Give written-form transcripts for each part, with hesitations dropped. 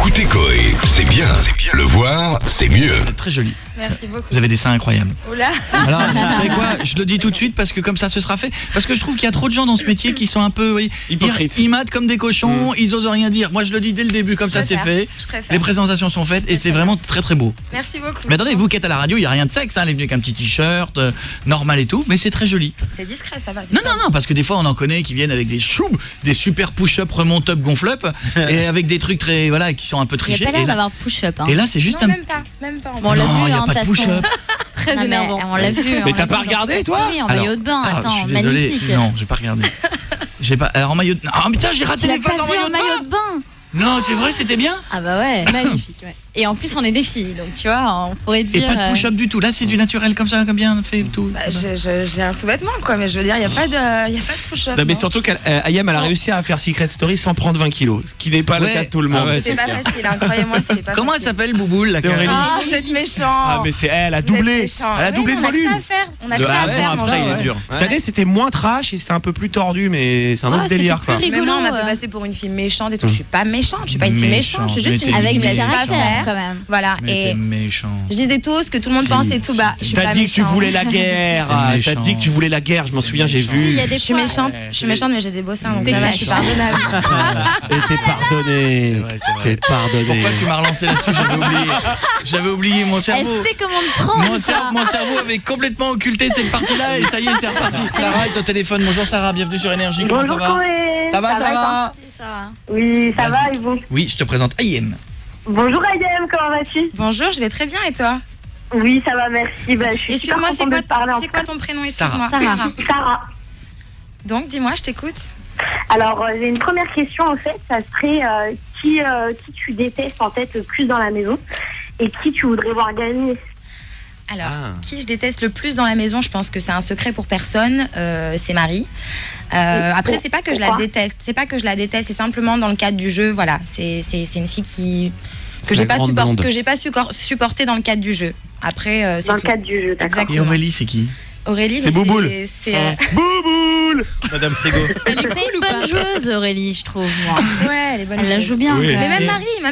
Écoutez Coé, c'est bien. Le voir, c'est mieux. Vous êtes très jolie. Merci beaucoup. Vous avez des seins incroyables. Oula. Alors, vous savez quoi? Je le dis tout de suite parce que comme ça, ce sera fait. Parce que je trouve qu'il y a trop de gens dans ce métier qui sont un peu, oui, hypocrites. Ils matent comme des cochons, ils osent rien dire. Moi, je le dis dès le début, comme ça, c'est fait. Je préfère. Les présentations sont faites et c'est vraiment très très beau. Merci beaucoup. Mais attendez, vous qui êtes à la radio, il n'y a rien de sexe, hein. Elle est venue avec un petit t-shirt, normal et tout, mais c'est très joli. C'est discret, ça va. Non, parce que des fois, on en connaît qui viennent avec des super push-up, remonte-up, gonfle-up, et avec des trucs très, voilà, qui sont un peu Il n'y trichés. a pas l'air d'avoir push-up. Et là, c'est juste Non, un. même pas. Bon, on l'a Non, vu, il n'y a hein, pas de de toute façon. push-up. Très énervant. On l'a vu. Mais t'as pas regardé, toi? En maillot de bain, je attends, suis désolé. magnifique. Non, j'ai pas regardé. J'ai pas. Alors en maillot de. Ah putain, j'ai raté Tu l'as les pas phases en vu en maillot de de bain. bain? Non, c'est vrai, c'était bien. Ah bah ouais. Magnifique, ouais. Et en plus, on est des filles, donc tu vois, on pourrait Et dire. pas de push-up du tout. Là, c'est du naturel comme ça, comme bien fait tout. Bah, j'ai un sous-vêtement, quoi, mais je veux dire, il n'y a pas de push-up. Non, mais surtout qu'Ayam, elle a réussi à faire Secret Story sans prendre 20 kilos, ce qui n'est pas le Ouais. cas de tout le monde. Ah ouais, C'est pas facile, hein, croyez-moi, c'est pas Comment elle facile. s'appelle, Bouboule, la C'est Aurélie. Ah, vous êtes méchants. Ah, mais c'est elle a Vous êtes doublé. méchants. Elle a doublé Ouais, de volume. On a que ça à faire. On a que ça Ah à ouais, faire, non, mon ça, gars. il est dur. Cette année, c'était moins trash et c'était un peu plus tordu, mais c'est un autre Ah, c'était délire, plus quoi. rigolo. Mais moi, on m'a fait passer pour une fille méchante et tout. Je suis pas méchante, je suis pas une fille méchante, je suis juste Mais une t'es fille Avec qui du laisse pas caractère, faire. quand même. Voilà, Mais t'es et méchant. je disais tout ce que tout le monde Si, pense et tout. Bah, je suis pas T'as dit que tu méchante. voulais la guerre. T'es T'as méchant. dit que tu voulais la guerre, je m'en souviens, j'ai Si, vu. il y a des Je suis fois. méchante, Ouais, je suis méchante, mais j'ai des beaux seins, donc T'es ça va, je suis méchante. pardonnable. Et t'es pardonné. C'est vrai, c'est vrai. T'es pardonné. Pourquoi tu m'as relancé là-dessus? J'avais oublié mon Elle cerveau. sait comment me prendre. Mon cerveau avait complètement occulté cette partie-là et ça y est, c'est reparti. Sarah est au téléphone. Bonjour Sarah, bienvenue sur Énergie. Comment Bonjour ça va? Chloé. Ça va? Oui, ça Vas-y. va et vous? Oui, je te présente Ayem. Bonjour Ayem, comment vas-tu? Bonjour, je vais très bien et toi? Oui, ça va, merci. Bah, je suis super Excuse-moi, contente de te parler. c'est quoi ton prénom? Sarah. Excuse-moi. Sarah. Donc, dis-moi, je t'écoute. Alors, j'ai une première question en fait, ça serait qui tu détestes en fait le plus dans la maison et qui tu voudrais voir gagner? Alors, qui je déteste le plus dans la maison, je pense que c'est un secret pour personne, c'est Marie. Après, c'est pas que je la déteste, c'est simplement dans le cadre du jeu, voilà, c'est une fille que j'ai pas supporté dans le cadre du jeu. Après, c'est Dans le tout. cadre du jeu, d'accord. Et Exactement. Aurélie, c'est qui? Aurélie, C'est Bouboule. Bouboule. Madame Frigo. Elle est une bonne joueuse, Aurélie, je trouve, moi. Ouais, elle est bonne. Elle la joueuse. joue bien. Oui. quoi. Mais même Et-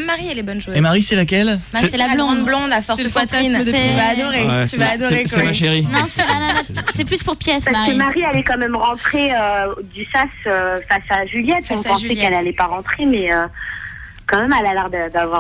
Marie, elle est bonne joueuse. Et Marie, c'est laquelle? Marie, C'est la grande blonde. blonde à forte C'est le poitrine. fantasme de Tu Chloé. vas adorer. Ouais, Tu vas adorer, c'est ma Chloé. chérie. Non, c'est plus pour pièce, Parce que Marie. Marie, elle est quand même rentrée du SAS face à Juliette. Face On à pensait Juliette. qu'elle allait pas rentrer, mais quand même, elle a l'air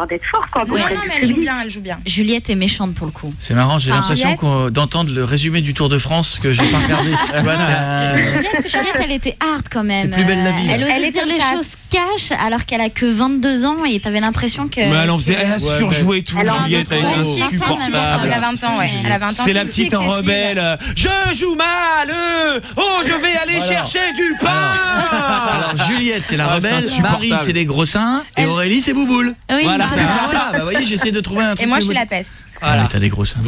d'être forte, quoi. Non, auprès non, du mais elle joue public. bien, elle joue bien. Juliette est méchante pour le coup. C'est marrant, j'ai Ah, l'impression Juliette. d'entendre le résumé du Tour de France que j'ai pas regardé. Tu vois, Juliette, elle était hard quand même. C'est plus belle la vie, Elle là. osait Elle est dire les comme choses cash alors qu'elle a que 22 ans et t'avais l'impression que. Mais elle en faisait, elle a surjoué tout, Elle en Juliette, elle est faisait trop. Elle insupportable. Elle a 20 ans, ouais. Elle a 20 ans. C'est la une petite fille en excessive. rebelle. Je joue mal. Oh, je vais aller Voilà. chercher du pain. Alors Juliette, c'est la Ah, rebelle, c'est insupportable. Marie, c'est les gros seins, et Aurélie, c'est Bouboule. Oui, Voilà. c'est ça. Voilà, bah voyez, j'essaie de trouver un truc. Et moi, je plus suis beau. la peste. Ah, mais t'as des gros seins.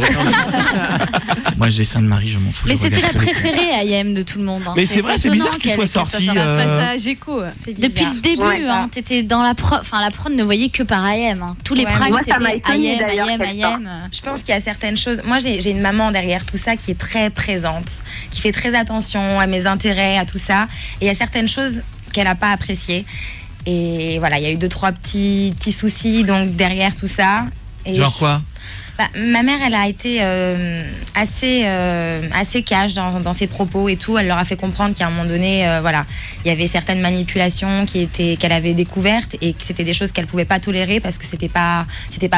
Moi, j'ai des seins de Marie, je m'en fous. Mais je c'était regarde la que les préférée Ayem de tout le monde. hein. Mais c'est vrai, c'est étonnant bizarre qu'il soit sorti. Ça à Géco. C'est bizarre. Depuis le début, Ouais. hein, t'étais dans la prod. Enfin, la prod ne voyait que par Ayem. hein. Tous les Ouais, prags, moi, ça m'a c'était étonnée, Ayem, d'ailleurs, Ayem, qu'elle sorte. Ayem. Je pense qu'il y a certaines choses. Moi, j'ai une maman derrière tout ça qui est très présente, qui fait très attention à mes intérêts, à tout ça. Et il y a certaines choses qu'elle n'a pas appréciées. Et voilà, il y a eu 2-3 petits soucis donc derrière tout ça. Et Genre quoi? Ma mère, elle a été assez cash dans ses propos et tout. Elle leur a fait comprendre qu'à un moment donné, voilà, il y avait certaines manipulations qu'elle avait découvertes et que c'était des choses qu'elle pouvait pas tolérer parce que c'était pas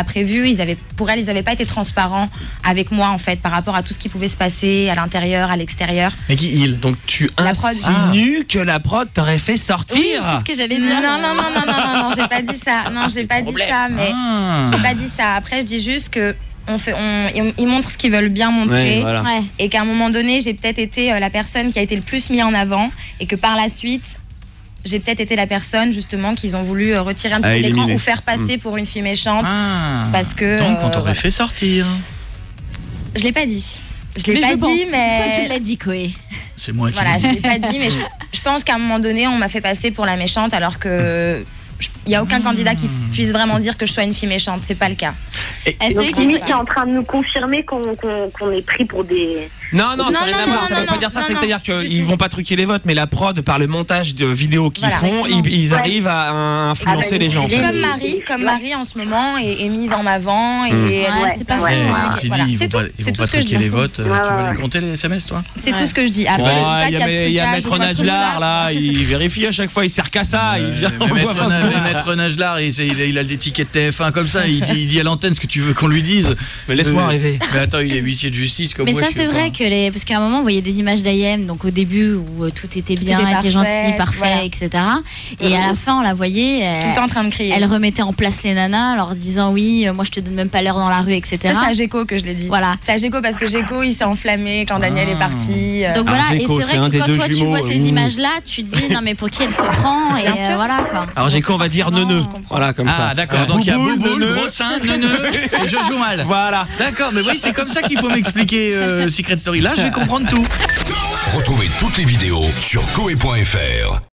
prévu. Pour elle, ils avaient pas été transparents avec moi en fait par rapport à tout ce qui pouvait se passer à l'intérieur, à l'extérieur. Mais qui il? Donc tu La prod. insinues que la prod t'aurait fait sortir. Oui, c'est ce que j'allais dire. Non, j'ai pas dit ça. Non, j'ai pas dit ça, mais Ah. j'ai pas dit ça. Après, je dis juste que ils montrent ce qu'ils veulent bien montrer. Ouais, voilà. Ouais. Et qu'à un moment donné, j'ai peut-être été la personne qui a été le plus mise en avant et que par la suite, j'ai peut-être été la personne justement qu'ils ont voulu retirer un petit peu de l'écran éliminer. ou faire passer pour une fille méchante. Ah. Parce que, Donc, on t'aurait voilà. fait sortir. Je l'ai pas dit. Je l'ai Mais pas je pense. dit, C'est toi qui mais l'as dit, Koé. C'est moi qui. voilà, je l'ai pas dit, mais je pense qu'à un moment donné, on m'a fait passer pour la méchante alors que il y a aucun candidat qui puisse vraiment dire que je sois une fille méchante. C'est pas le cas. Donc limite, t'es en train de nous confirmer qu'on est pris pour des... Non, ça Non, n'a rien à non, voir. non, Ça veut pas non, dire ça. non, C'est-à-dire non, qu'ils vont pas truquer les votes, mais la prod, par le montage de vidéos qu'ils Voilà, font, exactement. ils arrivent à influencer Avec les gens. en fait. Comme Marie en ce moment est mise en avant et Ouais, elle- c'est pas ouais, vrai. ouais, Ceci dit, voilà. ils C'est vont tout. pas, ils C'est vont tout pas ce que je truquer dis. les votes. Tu Ouais, veux ouais. les compter les SMS, toi? C'est tout ce que je dis. Après, Ouais, je dis pas il y qu'il a, de il y a trucage Maître ou quoi que ce Najlar soit. là, il vérifie à chaque fois, il sert qu'à ça, il vient. on voit Maître, pas ça. Maître Najlar, il a des tickets de TF1 comme ça, il dit à l'antenne ce que tu veux qu'on lui dise. Mais laisse-moi rêver. Mais attends, il est huissier de justice comme Mais moi. ça, tu c'est veux vrai pas. que parce qu'à un moment, vous voyez des images d'Ayem, donc au début où tout était bien, était elle était parfait, gentille, parfait, voilà. etc. Et à la fin, on la voyait. Tout le temps en train de crier. Elle remettait en place les nanas, en leur disant oui, moi je te donne même pas l'heure dans la rue, etc. Ça, c'est à Géco que je l'ai dit. Voilà. C'est à Géco parce que Géco, il s'est enflammé quand Daniel est parti. Donc Alors, voilà, et Géco, c'est c'est un vrai des que quand deux toi tu jumeaux, vois ces images-là, tu te dis non mais pour qui elle se prend et Bien sûr. voilà quoi. Alors Géco, on va dire neuneu. Voilà, comme ça. Ah d'accord, donc il y a Bouboule, Bouboule, neuneu. gros sein, neuneu et je joue mal. Voilà. D'accord, mais oui, c'est comme ça qu'il faut m'expliquer Secret Story. Là, je vais comprendre tout. Retrouvez toutes les vidéos sur koe.fr.